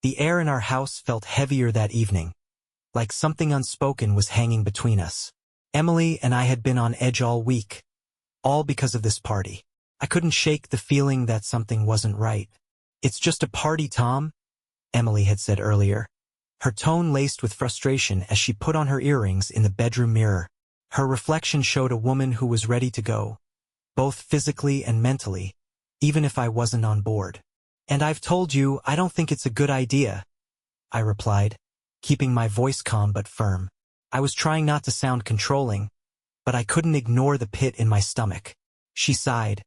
The air in our house felt heavier that evening, like something unspoken was hanging between us. Emily and I had been on edge all week, all because of this party. I couldn't shake the feeling that something wasn't right. "It's just a party, Tom," Emily had said earlier, her tone laced with frustration as she put on her earrings in the bedroom mirror. Her reflection showed a woman who was ready to go, both physically and mentally, even if I wasn't on board. "And I've told you I don't think it's a good idea," I replied, keeping my voice calm but firm. I was trying not to sound controlling, but I couldn't ignore the pit in my stomach. She sighed,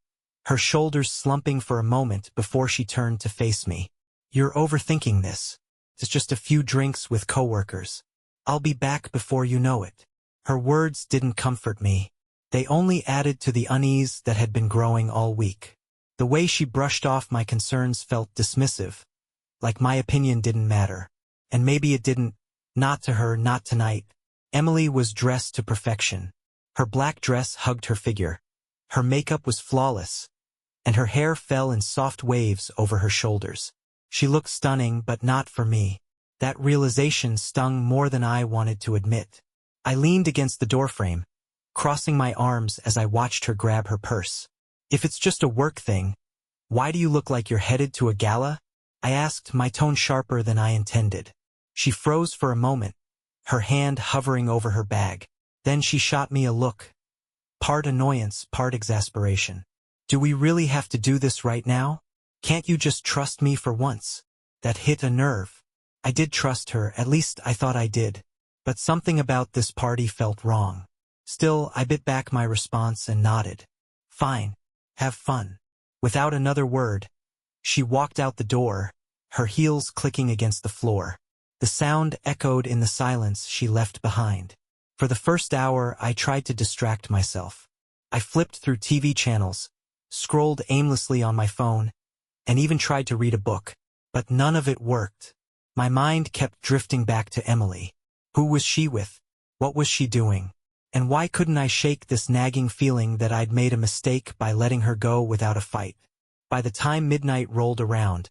her shoulders slumping for a moment before she turned to face me. "You're overthinking this. It's just a few drinks with coworkers. I'll be back before you know it." Her words didn't comfort me. They only added to the unease that had been growing all week. The way she brushed off my concerns felt dismissive, like my opinion didn't matter. And maybe it didn't. Not to her, not tonight. Emily was dressed to perfection. Her black dress hugged her figure. Her makeup was flawless, and her hair fell in soft waves over her shoulders. She looked stunning, but not for me. That realization stung more than I wanted to admit. I leaned against the doorframe, crossing my arms as I watched her grab her purse. "If it's just a work thing, why do you look like you're headed to a gala?" I asked, my tone sharper than I intended. She froze for a moment, her hand hovering over her bag. Then she shot me a look, part annoyance, part exasperation. "Do we really have to do this right now? Can't you just trust me for once?" That hit a nerve. I did trust her, at least I thought I did. But something about this party felt wrong. Still, I bit back my response and nodded. "Fine. Have fun." Without another word, she walked out the door, her heels clicking against the floor. The sound echoed in the silence she left behind. For the first hour, I tried to distract myself. I flipped through TV channels, scrolled aimlessly on my phone, and even tried to read a book. But none of it worked. My mind kept drifting back to Emily. Who was she with? What was she doing? And why couldn't I shake this nagging feeling that I'd made a mistake by letting her go without a fight? By the time midnight rolled around,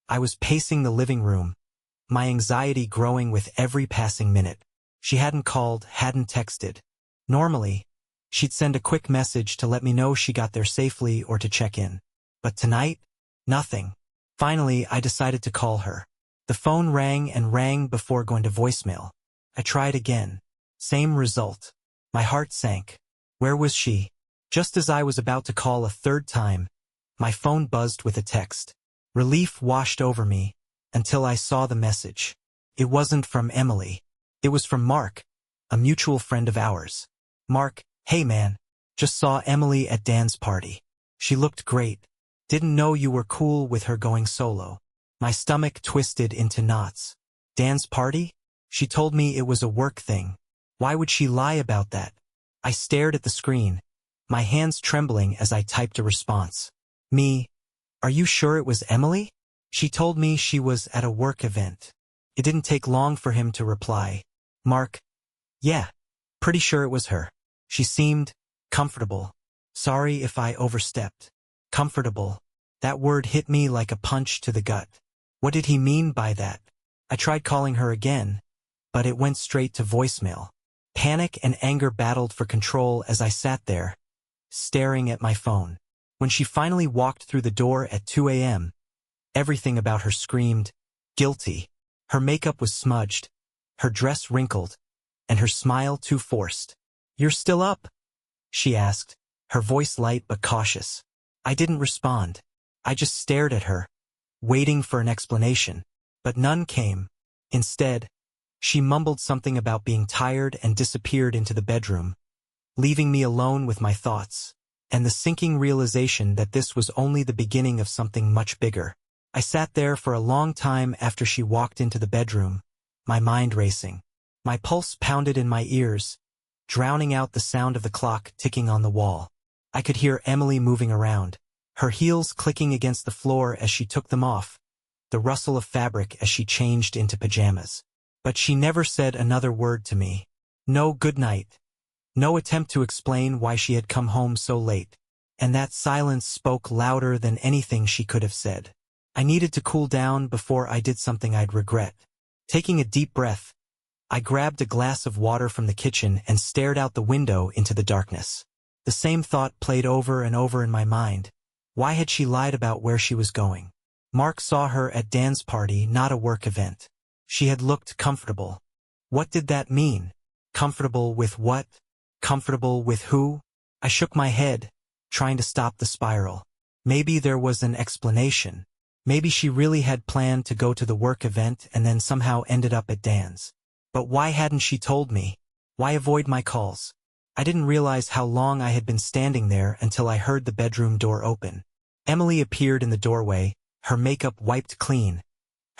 I was pacing the living room, my anxiety growing with every passing minute. She hadn't called, hadn't texted. Normally, she'd send a quick message to let me know she got there safely or to check in. But tonight, nothing. Finally, I decided to call her. The phone rang and rang before going to voicemail. I tried again. Same result. My heart sank. Where was she? Just as I was about to call a third time, my phone buzzed with a text. Relief washed over me until I saw the message. It wasn't from Emily. It was from Mark, a mutual friend of ours. "Mark, hey man, just saw Emily at Dan's party. She looked great. Didn't know you were cool with her going solo." My stomach twisted into knots. Dan's party? She told me it was a work thing. Why would she lie about that? I stared at the screen, my hands trembling as I typed a response. "Me, are you sure it was Emily? She told me she was at a work event." It didn't take long for him to reply. "Mark, yeah, pretty sure it was her. She seemed comfortable. Sorry if I overstepped." Comfortable. That word hit me like a punch to the gut. What did he mean by that? I tried calling her again, but it went straight to voicemail. Panic and anger battled for control as I sat there, staring at my phone. When she finally walked through the door at 2 a.m., everything about her screamed, guilty. Her makeup was smudged, her dress wrinkled, and her smile too forced. "You're still up?" she asked, her voice light but cautious. I didn't respond. I just stared at her, waiting for an explanation. But none came. Instead, she mumbled something about being tired and disappeared into the bedroom, leaving me alone with my thoughts, and the sinking realization that this was only the beginning of something much bigger. I sat there for a long time after she walked into the bedroom, my mind racing. My pulse pounded in my ears, drowning out the sound of the clock ticking on the wall. I could hear Emily moving around, her heels clicking against the floor as she took them off, the rustle of fabric as she changed into pajamas. But she never said another word to me. No goodnight. No attempt to explain why she had come home so late. And that silence spoke louder than anything she could have said. I needed to cool down before I did something I'd regret. Taking a deep breath, I grabbed a glass of water from the kitchen and stared out the window into the darkness. The same thought played over and over in my mind. Why had she lied about where she was going? Mark saw her at Dan's party, not a work event. She had looked comfortable. What did that mean? Comfortable with what? Comfortable with who? I shook my head, trying to stop the spiral. Maybe there was an explanation. Maybe she really had planned to go to the work event and then somehow ended up at Dan's. But why hadn't she told me? Why avoid my calls? I didn't realize how long I had been standing there until I heard the bedroom door open. Emily appeared in the doorway, her makeup wiped clean,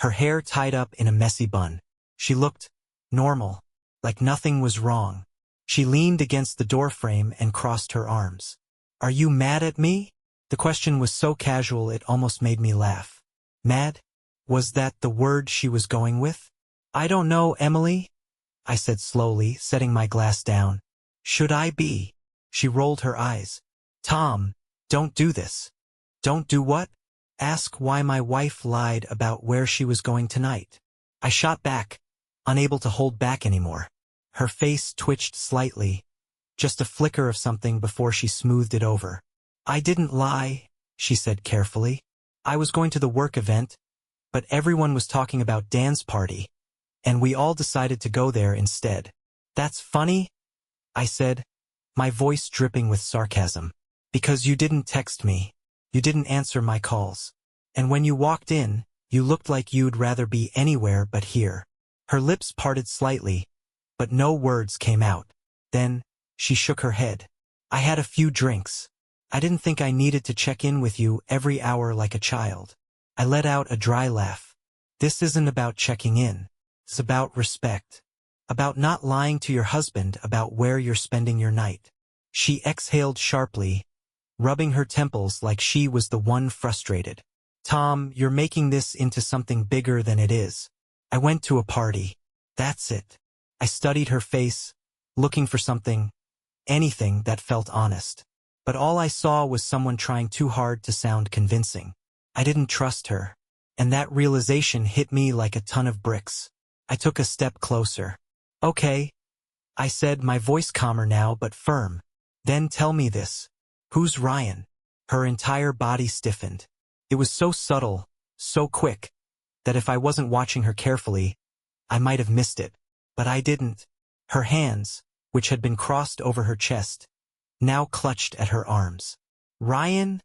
her hair tied up in a messy bun. She looked normal, like nothing was wrong. She leaned against the doorframe and crossed her arms. "Are you mad at me?" The question was so casual it almost made me laugh. Mad? Was that the word she was going with? "I don't know, Emily," I said slowly, setting my glass down. "Should I be?" She rolled her eyes. "Tom, don't do this." "Don't do what?" "Ask why my wife lied about where she was going tonight." I shot back, unable to hold back anymore. Her face twitched slightly, just a flicker of something before she smoothed it over. "I didn't lie," she said carefully. "I was going to the work event, but everyone was talking about Dan's party, and we all decided to go there instead." "That's funny," I said, my voice dripping with sarcasm. "Because you didn't text me. You didn't answer my calls. And when you walked in, you looked like you'd rather be anywhere but here." Her lips parted slightly, but no words came out. Then, she shook her head. "I had a few drinks. I didn't think I needed to check in with you every hour like a child." I let out a dry laugh. "This isn't about checking in. It's about respect. About not lying to your husband about where you're spending your night." She exhaled sharply, rubbing her temples like she was the one frustrated. "Tom, you're making this into something bigger than it is. I went to a party. That's it." I studied her face, looking for something, anything that felt honest. But all I saw was someone trying too hard to sound convincing. I didn't trust her, and that realization hit me like a ton of bricks. I took a step closer. "Okay," I said, my voice calmer now but firm. "Then tell me this. Who's Ryan?" Her entire body stiffened. It was so subtle, so quick, that if I wasn't watching her carefully, I might have missed it. But I didn't. Her hands, which had been crossed over her chest, now clutched at her arms. "Ryan?"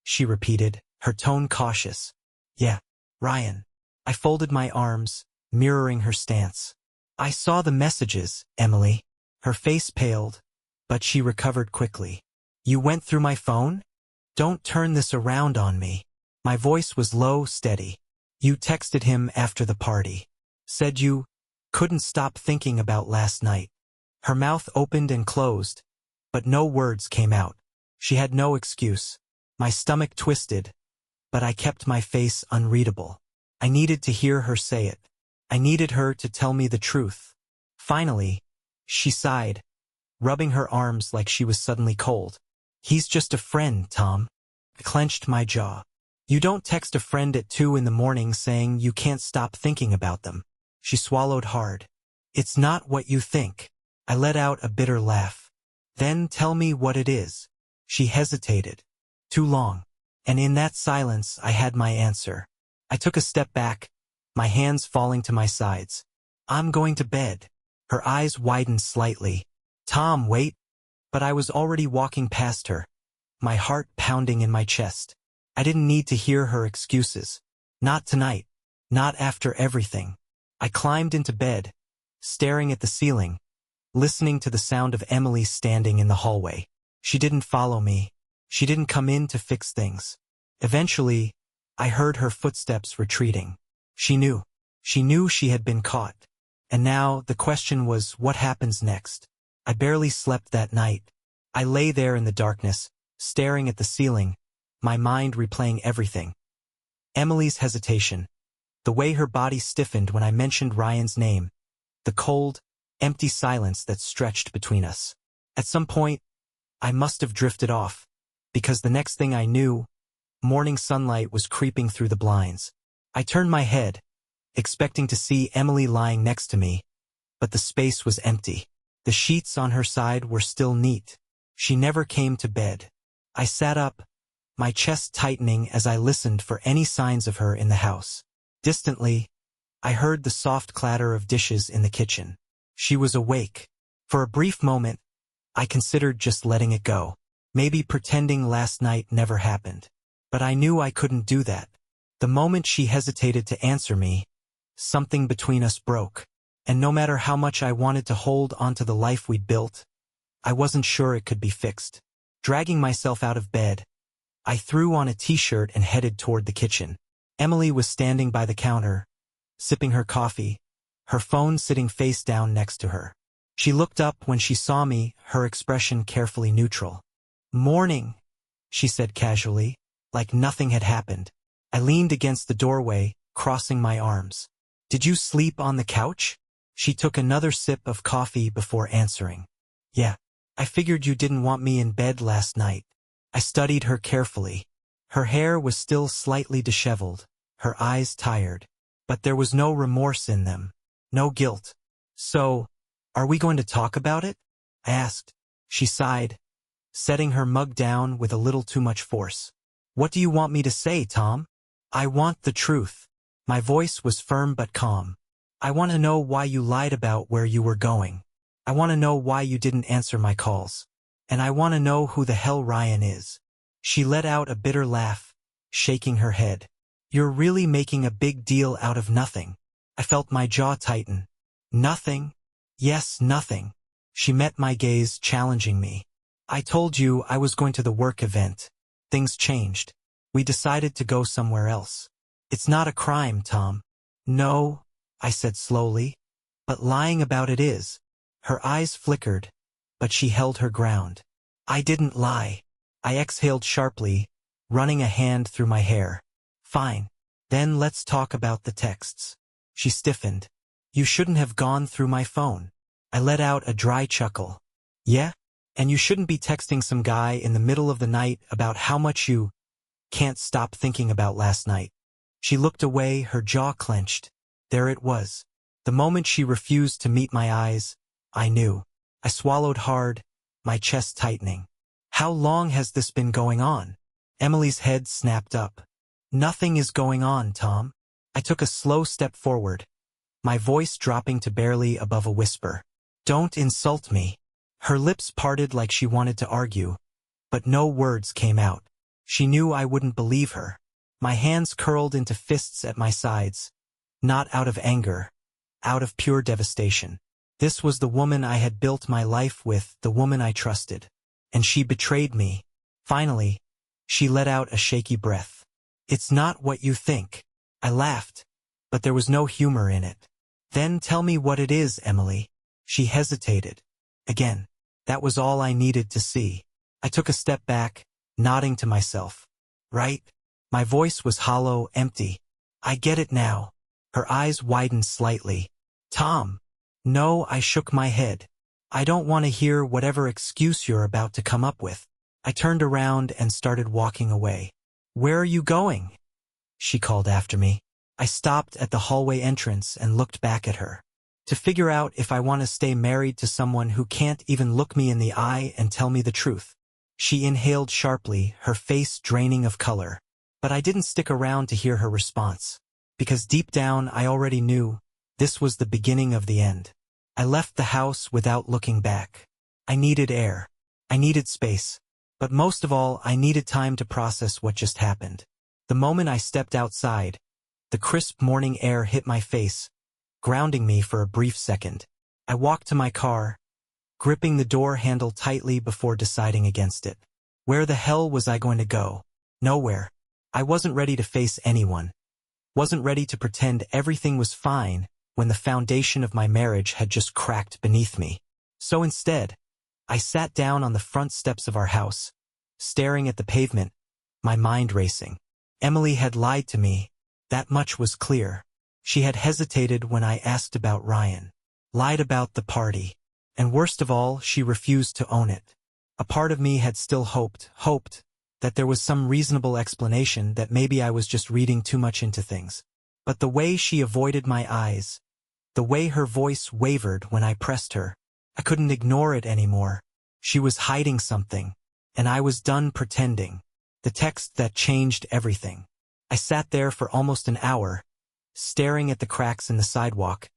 she repeated, her tone cautious. "Yeah, Ryan." I folded my arms, mirroring her stance. "I saw the messages, Emily." Her face paled, but she recovered quickly. "You went through my phone? Don't turn this around on me." My voice was low, steady. "You texted him after the party. Said you couldn't stop thinking about last night." Her mouth opened and closed, but no words came out. She had no excuse. My stomach twisted, but I kept my face unreadable. I needed to hear her say it. I needed her to tell me the truth. Finally, she sighed, rubbing her arms like she was suddenly cold. "He's just a friend, Tom." I clenched my jaw. "You don't text a friend at 2 in the morning saying you can't stop thinking about them." She swallowed hard. "It's not what you think." I let out a bitter laugh. "Then tell me what it is." She hesitated. Too long. And in that silence I had my answer. I took a step back, my hands falling to my sides. "I'm going to bed." Her eyes widened slightly. "Tom, wait." But I was already walking past her, my heart pounding in my chest. I didn't need to hear her excuses. Not tonight. Not after everything. I climbed into bed, staring at the ceiling, listening to the sound of Emily standing in the hallway. She didn't follow me. She didn't come in to fix things. Eventually, I heard her footsteps retreating. She knew. She knew she had been caught. And now the question was, what happens next? I barely slept that night. I lay there in the darkness, staring at the ceiling, my mind replaying everything. Emily's hesitation, the way her body stiffened when I mentioned Ryan's name, the cold, empty silence that stretched between us. At some point, I must have drifted off, because the next thing I knew, Morning sunlight was creeping through the blinds. I turned my head, expecting to see Emily lying next to me, but the space was empty. The sheets on her side were still neat. She never came to bed. I sat up, my chest tightening as I listened for any signs of her in the house. Distantly, I heard the soft clatter of dishes in the kitchen. She was awake. For a brief moment, I considered just letting it go. Maybe pretending last night never happened. But I knew I couldn't do that. The moment she hesitated to answer me, something between us broke. And no matter how much I wanted to hold onto the life we'd built, I wasn't sure it could be fixed. Dragging myself out of bed, I threw on a t-shirt and headed toward the kitchen. Emily was standing by the counter, sipping her coffee, her phone sitting face down next to her. She looked up when she saw me, her expression carefully neutral. "Morning," she said casually, like nothing had happened. I leaned against the doorway, crossing my arms. "Did you sleep on the couch?" She took another sip of coffee before answering. "Yeah, I figured you didn't want me in bed last night." I studied her carefully. Her hair was still slightly disheveled, her eyes tired, but there was no remorse in them, no guilt. "So, are we going to talk about it?" I asked. She sighed, setting her mug down with a little too much force. "What do you want me to say, Tom?" "I want the truth." My voice was firm but calm. "I want to know why you lied about where you were going. I want to know why you didn't answer my calls. And I want to know who the hell Ryan is." She let out a bitter laugh, shaking her head. "You're really making a big deal out of nothing." I felt my jaw tighten. "Nothing?" "Yes, nothing." She met my gaze, challenging me. "I told you I was going to the work event. Things changed. We decided to go somewhere else. It's not a crime, Tom." "No," I said slowly, "but lying about it is." Her eyes flickered, but she held her ground. "I didn't lie." I exhaled sharply, running a hand through my hair. "Fine. Then let's talk about the texts." She stiffened. "You shouldn't have gone through my phone." I let out a dry chuckle. "Yeah? And you shouldn't be texting some guy in the middle of the night about how much you can't stop thinking about last night." She looked away, her jaw clenched. There it was. The moment she refused to meet my eyes, I knew. I swallowed hard, my chest tightening. "How long has this been going on?" Emily's head snapped up. "Nothing is going on, Tom." I took a slow step forward, my voice dropping to barely above a whisper. "Don't insult me." Her lips parted like she wanted to argue, but no words came out. She knew I wouldn't believe her. My hands curled into fists at my sides, not out of anger, out of pure devastation. This was the woman I had built my life with, the woman I trusted. And she betrayed me. Finally, she let out a shaky breath. "It's not what you think." I laughed, but there was no humor in it. "Then tell me what it is, Emily." She hesitated. Again, that was all I needed to see. I took a step back, nodding to myself. "Right?" My voice was hollow, empty. "I get it now." Her eyes widened slightly. "Tom." "No," I shook my head. "I don't want to hear whatever excuse you're about to come up with." I turned around and started walking away. "Where are you going?" she called after me. I stopped at the hallway entrance and looked back at her. To figure out if I want to stay married to someone who can't even look me in the eye and tell me the truth. She inhaled sharply, her face draining of color. But I didn't stick around to hear her response. Because deep down I already knew this was the beginning of the end. I left the house without looking back. I needed air. I needed space. But most of all, I needed time to process what just happened. The moment I stepped outside, the crisp morning air hit my face, grounding me for a brief second. I walked to my car, gripping the door handle tightly before deciding against it. Where the hell was I going to go? Nowhere. I wasn't ready to face anyone. Wasn't ready to pretend everything was fine when the foundation of my marriage had just cracked beneath me. So instead, I sat down on the front steps of our house, staring at the pavement, my mind racing. Emily had lied to me. That much was clear. She had hesitated when I asked about Ryan. Lied about the party. And worst of all, she refused to own it. A part of me had still hoped that there was some reasonable explanation, that maybe I was just reading too much into things. But the way she avoided my eyes, the way her voice wavered when I pressed her, I couldn't ignore it anymore. She was hiding something, and I was done pretending. The text that changed everything. I sat there for almost an hour, staring at the cracks in the sidewalk,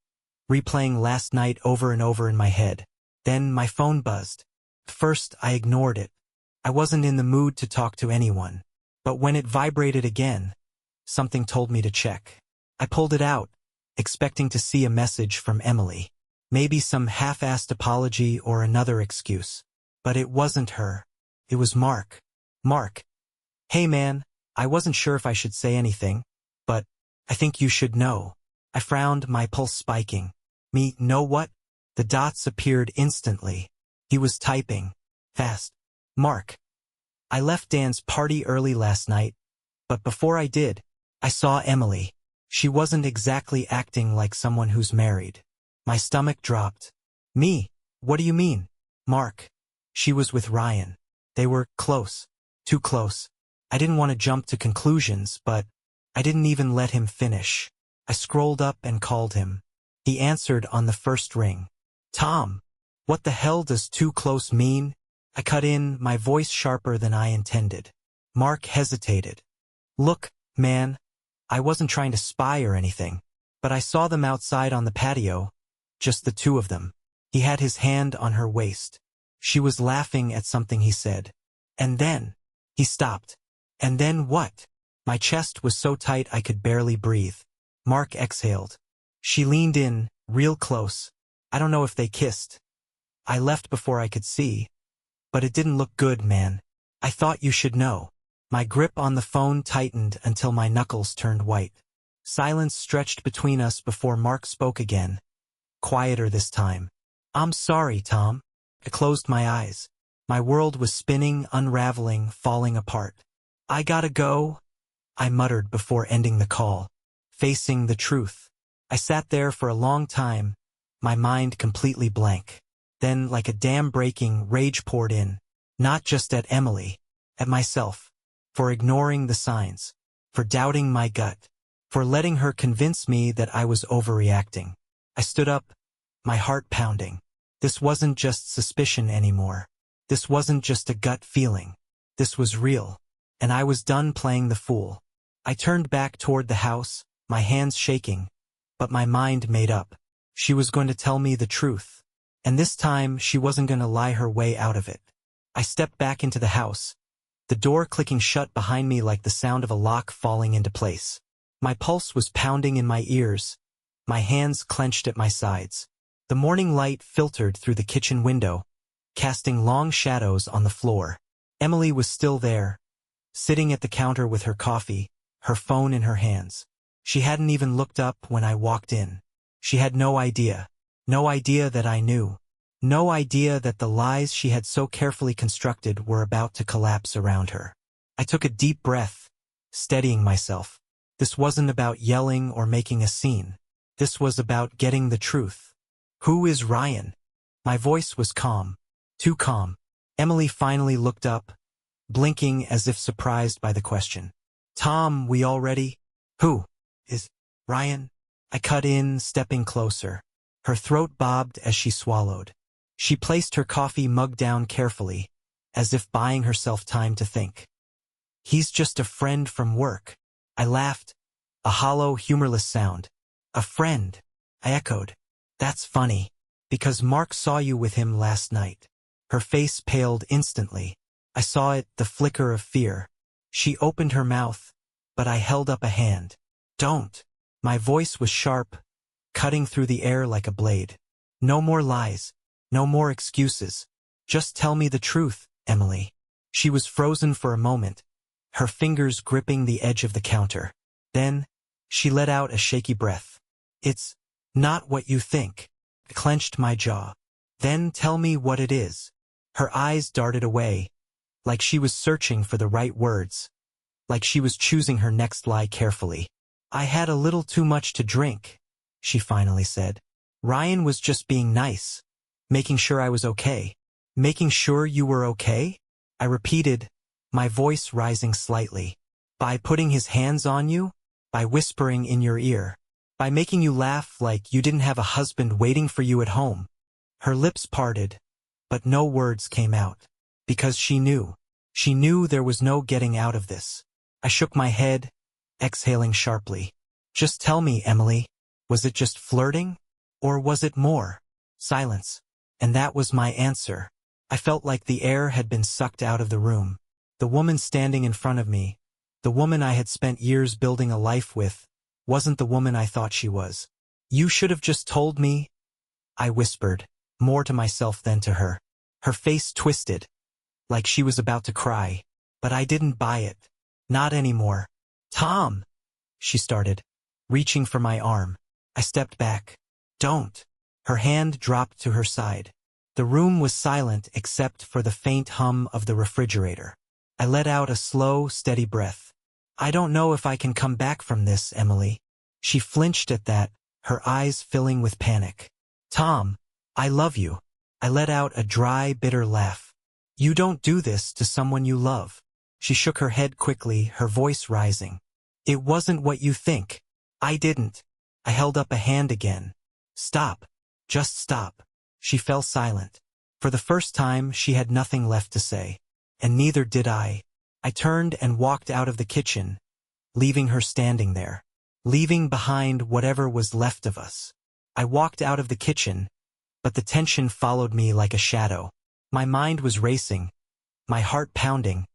replaying last night over and over in my head. Then my phone buzzed. First, I ignored it. I wasn't in the mood to talk to anyone. But when it vibrated again, something told me to check. I pulled it out, expecting to see a message from Emily. Maybe some half-assed apology or another excuse. But it wasn't her. It was Mark. Mark. Hey man, I wasn't sure if I should say anything, but I think you should know. I frowned, my pulse spiking. Me, know what? The dots appeared instantly. He was typing. Fast. Mark. I left Dan's party early last night, but before I did, I saw Emily. She wasn't exactly acting like someone who's married. My stomach dropped. Me? What do you mean? Mark. She was with Ryan. They were close. Too close. I didn't want to jump to conclusions, but I didn't even let him finish. I scrolled up and called him. He answered on the first ring. Tom. What the hell does too close mean? I cut in, my voice sharper than I intended. Mark hesitated. Look, man, I wasn't trying to spy or anything, but I saw them outside on the patio, just the two of them. He had his hand on her waist. She was laughing at something he said. And then, he stopped. And then what? My chest was so tight I could barely breathe. Mark exhaled. She leaned in, real close. I don't know if they kissed. I left before I could see. But it didn't look good, man. I thought you should know. My grip on the phone tightened until my knuckles turned white. Silence stretched between us before Mark spoke again. Quieter this time. I'm sorry, Tom. I closed my eyes. My world was spinning, unraveling, falling apart. I gotta go, I muttered before ending the call. Facing the truth. I sat there for a long time, my mind completely blank. Then, like a dam breaking, rage poured in. Not just at Emily, at myself. For ignoring the signs. For doubting my gut. For letting her convince me that I was overreacting. I stood up, my heart pounding. This wasn't just suspicion anymore. This wasn't just a gut feeling. This was real. And I was done playing the fool. I turned back toward the house, my hands shaking. But my mind made up. She was going to tell me the truth. And this time, she wasn't going to lie her way out of it. I stepped back into the house, the door clicking shut behind me like the sound of a lock falling into place. My pulse was pounding in my ears, my hands clenched at my sides. The morning light filtered through the kitchen window, casting long shadows on the floor. Emily was still there, sitting at the counter with her coffee, her phone in her hands. She hadn't even looked up when I walked in. She had no idea. No idea that I knew. No idea that the lies she had so carefully constructed were about to collapse around her. I took a deep breath, steadying myself. This wasn't about yelling or making a scene. This was about getting the truth. Who is Ryan? My voice was calm. Too calm. Emily finally looked up, blinking as if surprised by the question. Tom, we already? Who is Ryan? I cut in, stepping closer. Her throat bobbed as she swallowed. She placed her coffee mug down carefully, as if buying herself time to think. He's just a friend from work. I laughed, a hollow, humorless sound. A friend, I echoed. That's funny, because Mark saw you with him last night. Her face paled instantly. I saw it, the flicker of fear. She opened her mouth, but I held up a hand. Don't. My voice was sharp, cutting through the air like a blade. No more lies. No more excuses. Just tell me the truth, Emily. She was frozen for a moment, her fingers gripping the edge of the counter. Then, she let out a shaky breath. It's not what you think. I clenched my jaw. Then tell me what it is. Her eyes darted away, like she was searching for the right words, like she was choosing her next lie carefully. I had a little too much to drink, she finally said. Ryan was just being nice, making sure I was okay. Making sure you were okay? I repeated, my voice rising slightly. By putting his hands on you? By whispering in your ear? By making you laugh like you didn't have a husband waiting for you at home? Her lips parted, but no words came out. Because she knew. She knew there was no getting out of this. I shook my head, exhaling sharply. Just tell me, Emily. Was it just flirting? Or was it more? Silence. And that was my answer. I felt like the air had been sucked out of the room. The woman standing in front of me, the woman I had spent years building a life with, wasn't the woman I thought she was. You should have just told me, I whispered, more to myself than to her. Her face twisted, like she was about to cry, but I didn't buy it. Not anymore. Tom, she started, reaching for my arm. I stepped back. Don't. Her hand dropped to her side. The room was silent except for the faint hum of the refrigerator. I let out a slow, steady breath. I don't know if I can come back from this, Emily. She flinched at that, her eyes filling with panic. Tom, I love you. I let out a dry, bitter laugh. You don't do this to someone you love. She shook her head quickly, her voice rising. It wasn't what you think. I didn't. I held up a hand again. Stop. Just stop. She fell silent. For the first time, she had nothing left to say. And neither did I. I turned and walked out of the kitchen, leaving her standing there. Leaving behind whatever was left of us. I walked out of the kitchen, but the tension followed me like a shadow. My mind was racing, my heart pounding,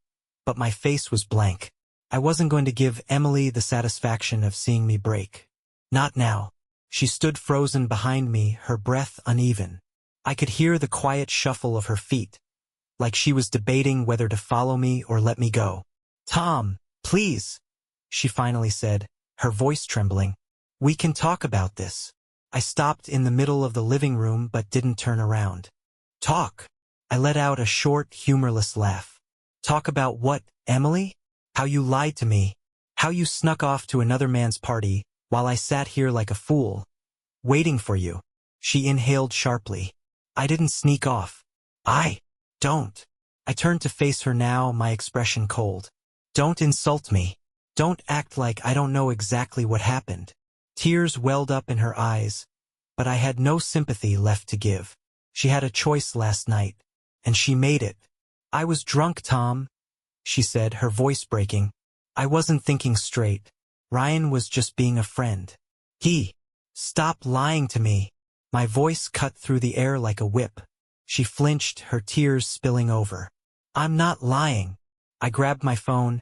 but my face was blank. I wasn't going to give Emily the satisfaction of seeing me break. Not now. She stood frozen behind me, her breath uneven. I could hear the quiet shuffle of her feet, like she was debating whether to follow me or let me go. Tom, please, she finally said, her voice trembling. We can talk about this. I stopped in the middle of the living room but didn't turn around. Talk. I let out a short, humorless laugh. Talk about what, Emily? How you lied to me. How you snuck off to another man's party while I sat here like a fool, waiting for you. She inhaled sharply. I didn't sneak off. Don't. I turned to face her now, my expression cold. Don't insult me. Don't act like I don't know exactly what happened. Tears welled up in her eyes, but I had no sympathy left to give. She had a choice last night, and she made it. I was drunk, Tom, she said, her voice breaking. I wasn't thinking straight. Ryan was just being a friend. Stop lying to me. My voice cut through the air like a whip. She flinched, her tears spilling over. I'm not lying. I grabbed my phone,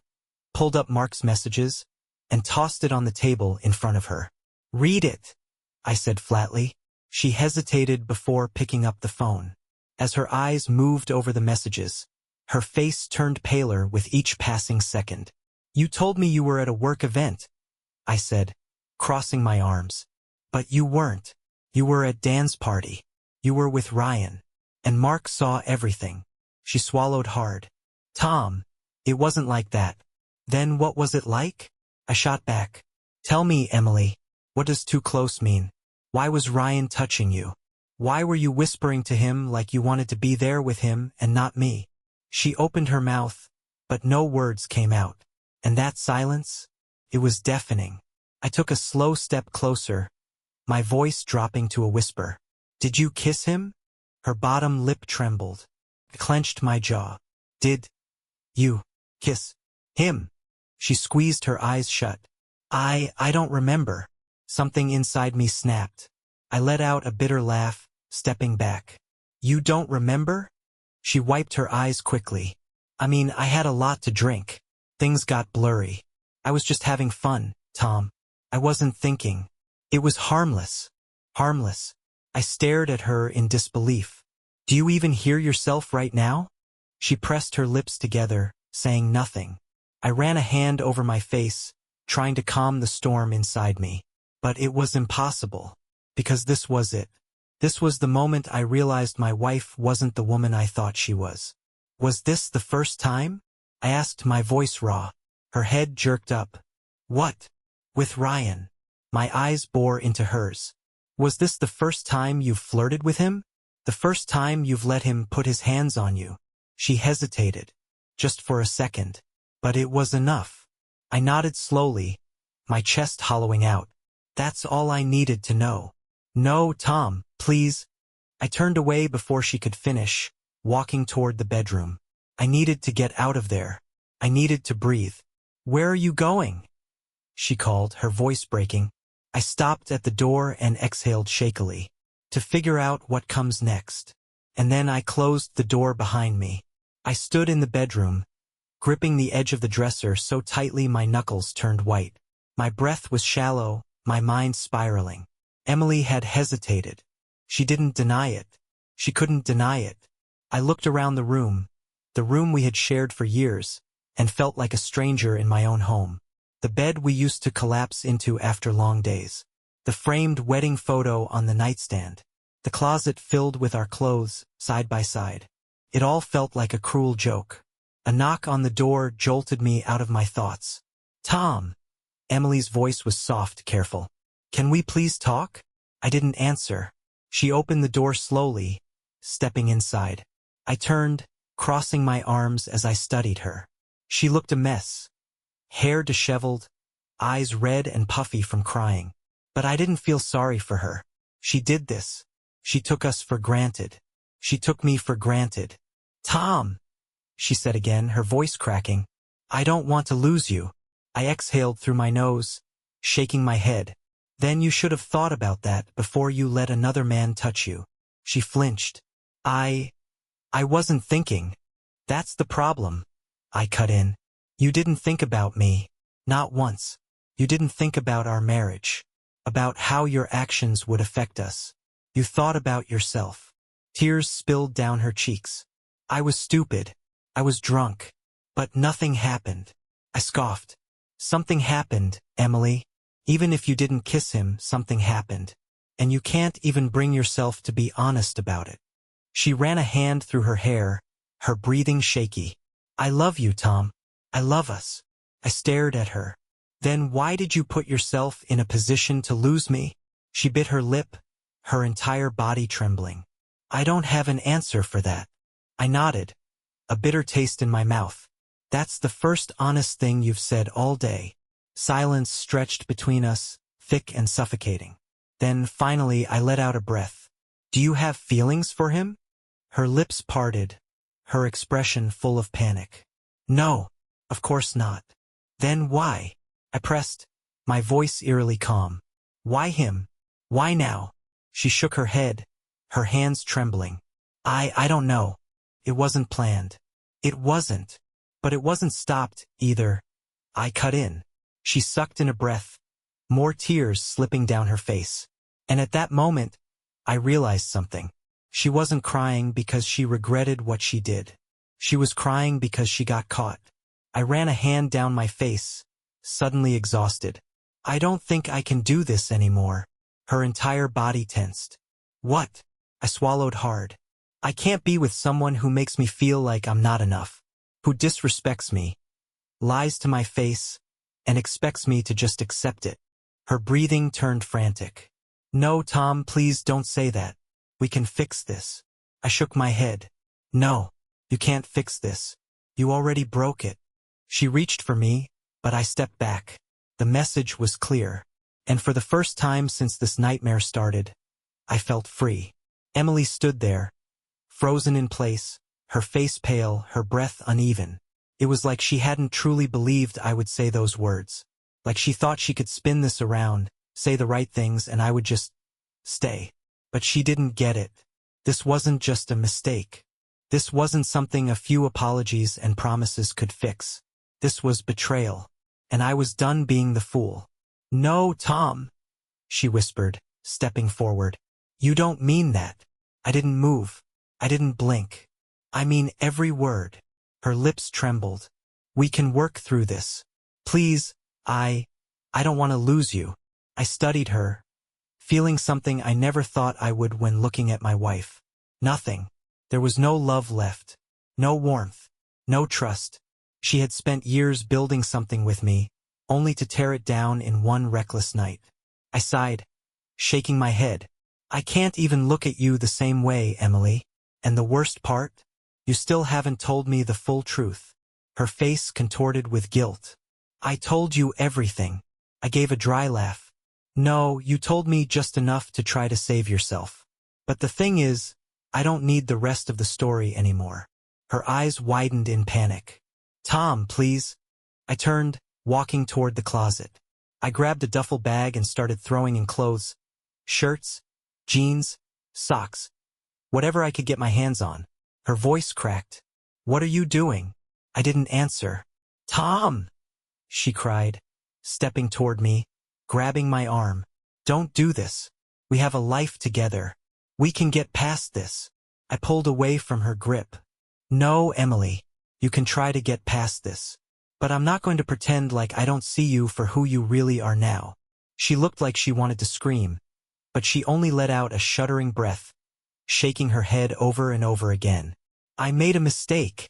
pulled up Mark's messages, and tossed it on the table in front of her. Read it, I said flatly. She hesitated before picking up the phone. As her eyes moved over the messages, her face turned paler with each passing second. You told me you were at a work event, I said, crossing my arms. But you weren't. You were at Dan's party. You were with Ryan. And Mark saw everything. She swallowed hard. Tom, it wasn't like that. Then what was it like? I shot back. Tell me, Emily, what does too close mean? Why was Ryan touching you? Why were you whispering to him like you wanted to be there with him and not me? She opened her mouth, but no words came out. And that silence? It was deafening. I took a slow step closer, my voice dropping to a whisper. Did you kiss him? Her bottom lip trembled. I clenched my jaw. Did you kiss him? She squeezed her eyes shut. I don't remember. Something inside me snapped. I let out a bitter laugh, stepping back. You don't remember? She wiped her eyes quickly. I mean, I had a lot to drink. Things got blurry. I was just having fun, Tom. I wasn't thinking. It was harmless. Harmless. I stared at her in disbelief. Do you even hear yourself right now? She pressed her lips together, saying nothing. I ran a hand over my face, trying to calm the storm inside me. But it was impossible. Because this was it. This was the moment I realized my wife wasn't the woman I thought she was. Was this the first time? I asked, my voice raw. Her head jerked up. What? With Ryan. My eyes bore into hers. Was this the first time you've flirted with him? The first time you've let him put his hands on you? She hesitated. just for a second. But it was enough. I nodded slowly, my chest hollowing out. That's all I needed to know. No, Tom, please. I turned away before she could finish, walking toward the bedroom. I needed to get out of there. I needed to breathe. Where are you going? She called, her voice breaking. I stopped at the door and exhaled shakily, to figure out what comes next. And then I closed the door behind me. I stood in the bedroom, gripping the edge of the dresser so tightly my knuckles turned white. My breath was shallow, my mind spiraling. Emily had hesitated. She didn't deny it. She couldn't deny it. I looked around the room we had shared for years, and felt like a stranger in my own home. The bed we used to collapse into after long days. The framed wedding photo on the nightstand. The closet filled with our clothes, side by side. It all felt like a cruel joke. A knock on the door jolted me out of my thoughts. Tom! Emily's voice was soft, careful. Can we please talk? I didn't answer. She opened the door slowly, stepping inside. I turned, crossing my arms as I studied her. She looked a mess. Hair disheveled, eyes red and puffy from crying. But I didn't feel sorry for her. She did this. She took us for granted. She took me for granted. Tom! She said again, her voice cracking. I don't want to lose you. I exhaled through my nose, shaking my head. Then you should have thought about that before you let another man touch you. She flinched. I wasn't thinking. That's the problem. I cut in. You didn't think about me. Not once. You didn't think about our marriage. About how your actions would affect us. You thought about yourself. Tears spilled down her cheeks. I was stupid. I was drunk. But nothing happened. I scoffed. Something happened, Emily. Even if you didn't kiss him, something happened. And you can't even bring yourself to be honest about it. She ran a hand through her hair, her breathing shaky. I love you, Tom. I love us. I stared at her. Then why did you put yourself in a position to lose me? She bit her lip, her entire body trembling. I don't have an answer for that. I nodded, a bitter taste in my mouth. That's the first honest thing you've said all day. Silence stretched between us, thick and suffocating. Then, finally, I let out a breath. Do you have feelings for him? Her lips parted, her expression full of panic. No, of course not. Then why? I pressed, my voice eerily calm. Why him? Why now? She shook her head, her hands trembling. I don't know. It wasn't planned. It wasn't. But it wasn't stopped, either. I cut in. She sucked in a breath, more tears slipping down her face. And at that moment, I realized something. She wasn't crying because she regretted what she did. She was crying because she got caught. I ran a hand down my face, suddenly exhausted. I don't think I can do this anymore. Her entire body tensed. What? I swallowed hard. I can't be with someone who makes me feel like I'm not enough, who disrespects me, lies to my face, and expects me to just accept it. Her breathing turned frantic. No, Tom, please don't say that. We can fix this. I shook my head. No, you can't fix this. You already broke it. She reached for me, but I stepped back. The message was clear. And for the first time since this nightmare started, I felt free. Emily stood there, frozen in place, her face pale, her breath uneven. It was like she hadn't truly believed I would say those words. Like she thought she could spin this around, say the right things, and I would just stay. But she didn't get it. This wasn't just a mistake. This wasn't something a few apologies and promises could fix. This was betrayal. And I was done being the fool. No, Tom, she whispered, stepping forward. You don't mean that. I didn't move. I didn't blink. I mean every word. Her lips trembled. We can work through this. Please, I don't want to lose you. I studied her, feeling something I never thought I would when looking at my wife. Nothing. There was no love left. No warmth. No trust. She had spent years building something with me, only to tear it down in one reckless night. I sighed, shaking my head. I can't even look at you the same way, Emily. And the worst part? You still haven't told me the full truth. her face contorted with guilt. I told you everything. I gave a dry laugh. No, you told me just enough to try to save yourself. But the thing is, I don't need the rest of the story anymore. Her eyes widened in panic. Tom, please. I turned, walking toward the closet. I grabbed a duffel bag and started throwing in clothes, shirts, jeans, socks, whatever I could get my hands on. Her voice cracked. What are you doing? I didn't answer. Tom! She cried, stepping toward me, grabbing my arm. Don't do this. We have a life together. We can get past this. I pulled away from her grip. No, Emily. You can try to get past this. But I'm not going to pretend like I don't see you for who you really are now. She looked like she wanted to scream, but she only let out a shuddering breath, shaking her head over and over again. I made a mistake,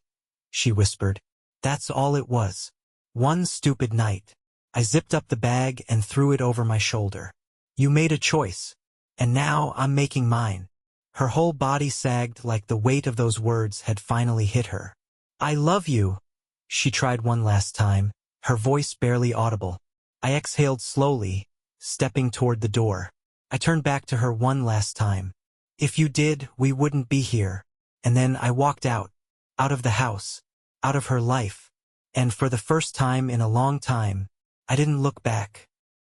she whispered. That's all it was. One stupid night. I zipped up the bag and threw it over my shoulder. You made a choice, and now I'm making mine. Her whole body sagged like the weight of those words had finally hit her. I love you. She tried one last time, her voice barely audible. I exhaled slowly, stepping toward the door. I turned back to her one last time. If you did, we wouldn't be here. And then I walked out of the house, out of her life. And for the first time in a long time, I didn't look back.